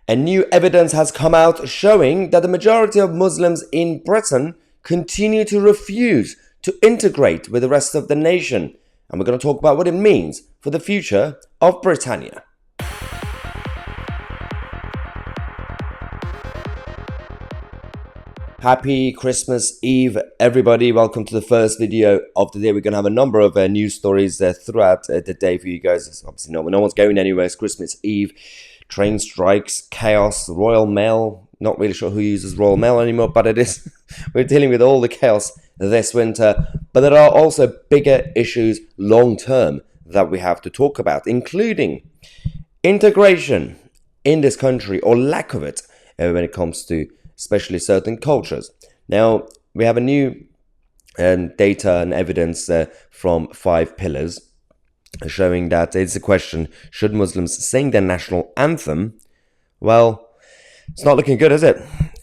And new evidence has come out showing that the majority of Muslims in Britain continue to refuse to integrate with the rest of the nation. And we're going to talk about what it means for the future of Britannia. Happy Christmas Eve, everybody. Welcome to the first video of the day. We're going to have a number of news stories throughout the day for you guys. Obviously, no one's going anywhere. It's Christmas Eve. Train strikes, chaos, Royal Mail. Not really sure who uses Royal Mail anymore, but it is. We're dealing with all the chaos this winter. But there are also bigger issues long-term that we have to talk about, including integration in this country, or lack of it, when it comes to especially certain cultures. Now, we have a new data and evidence from 5 pillars showing that it's a question, should Muslims sing their national anthem? Well, it's not looking good, is it?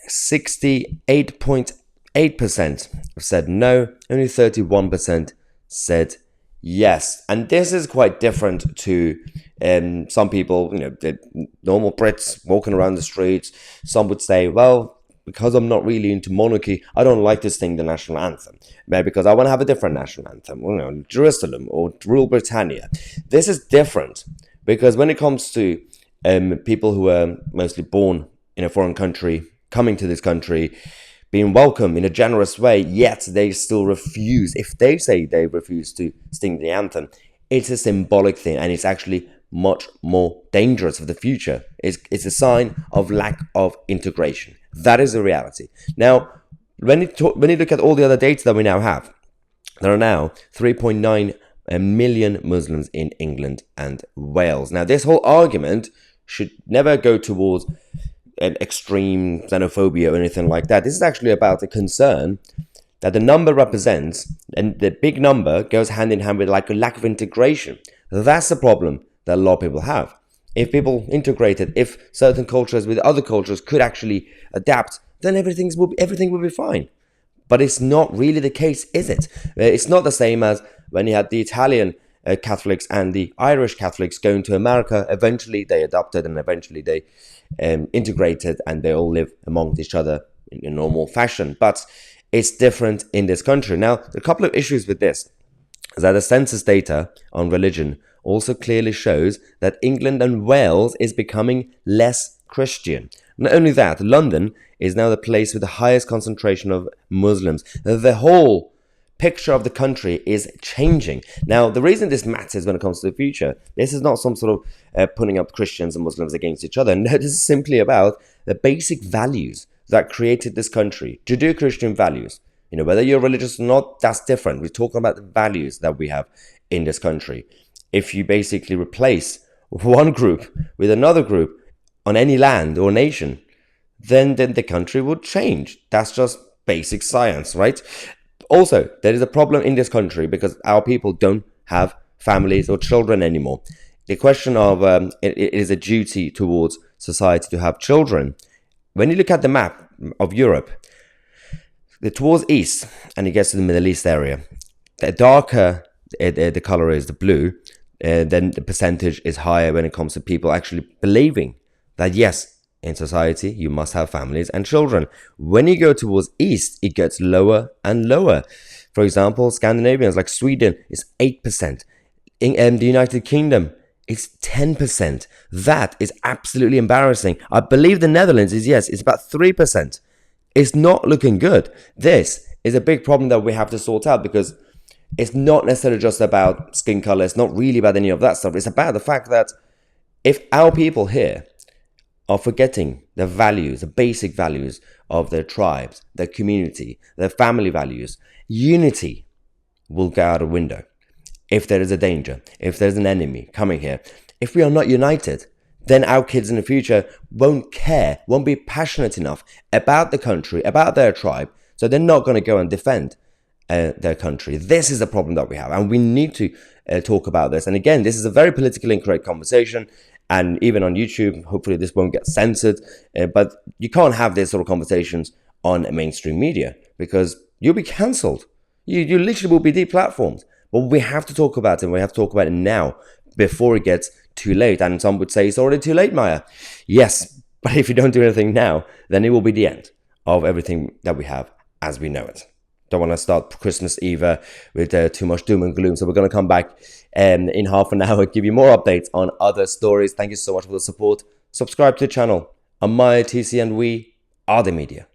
68.8% said no, only 31% said yes. And this is quite different to some people, the normal Brits walking around the streets. Some would say, well, because I'm not really into monarchy, I don't like to sing the national anthem. Maybe because I want to have a different national anthem, Jerusalem or rule Britannia. This is different because when it comes to people who are mostly born in a foreign country, coming to this country, being welcomed in a generous way, yet they still refuse. If they say they refuse to sing the anthem, it's a symbolic thing, and it's actually much more dangerous for the future. It's a sign of lack of integration. That is the reality. Now, when you look at all the other data that we now have, there are now 3.9 million Muslims in England and Wales. Now, this whole argument should never go towards an extreme xenophobia or anything like that. This is actually about a concern that the number represents, and the big number goes hand in hand with like a lack of integration. That's the problem that a lot of people have. If people integrated, if certain cultures with other cultures could actually adapt, then everything will be fine. But it's not really the case, is it? It's not the same as when you had the Italian Catholics and the Irish Catholics going to America. Eventually they adopted, and eventually they integrated, and they all live among each other in a normal fashion. But it's different in this country. Now, a couple of issues with this is that the census data on religion also clearly shows that England and Wales is becoming less Christian. Not only that, London is now the place with the highest concentration of Muslims. The whole picture of the country is changing. Now, the reason this matters when it comes to the future, this is not some sort of putting up Christians and Muslims against each other. No, this is simply about the basic values that created this country, Judeo-Christian values. Whether you're religious or not, that's different. We're talking about the values that we have in this country. If you basically replace one group with another group on any land or nation, then the country would change. That's just basic science, right? Also, there is a problem in this country because our people don't have families or children anymore. The question of it is a duty towards society to have children. When you look at the map of Europe, towards east, and it gets to the Middle East area, the darker the color is, the blue, then the percentage is higher when it comes to people actually believing that yes, in society you must have families and children. When you go towards east, it gets lower and lower. For example, Scandinavians like Sweden is 8%. In the United Kingdom, it's 10%. That is absolutely embarrassing. I believe the Netherlands it's about 3%. It's not looking good. This is a big problem that we have to sort out, because it's not necessarily just about skin color. It's not really about any of that stuff. It's about the fact that if our people here are forgetting the values, the basic values of their tribes, their community, their family values, unity will go out a window. If there is a danger, if there's an enemy coming here, if we are not united, then our kids in the future won't care, won't be passionate enough about the country, about their tribe, so they're not going to go and defend their country. This is the problem that we have, and we need to talk about this. And again, this is a very politically incorrect conversation, and even on YouTube, hopefully this won't get censored, but you can't have these sort of conversations on mainstream media, because you'll be cancelled. You literally will be deplatformed. But we have to talk about it, and we have to talk about it now before it gets too late. And some would say it's already too late, Maya. Yes, But if you don't do anything now, then it will be the end of everything that we have as we know it. Don't want to start Christmas Eve with too much doom and gloom. So we're going to come back in half an hour and give you more updates on other stories. Thank you so much for the support. Subscribe to the channel. I'm Tousi, and we are the media.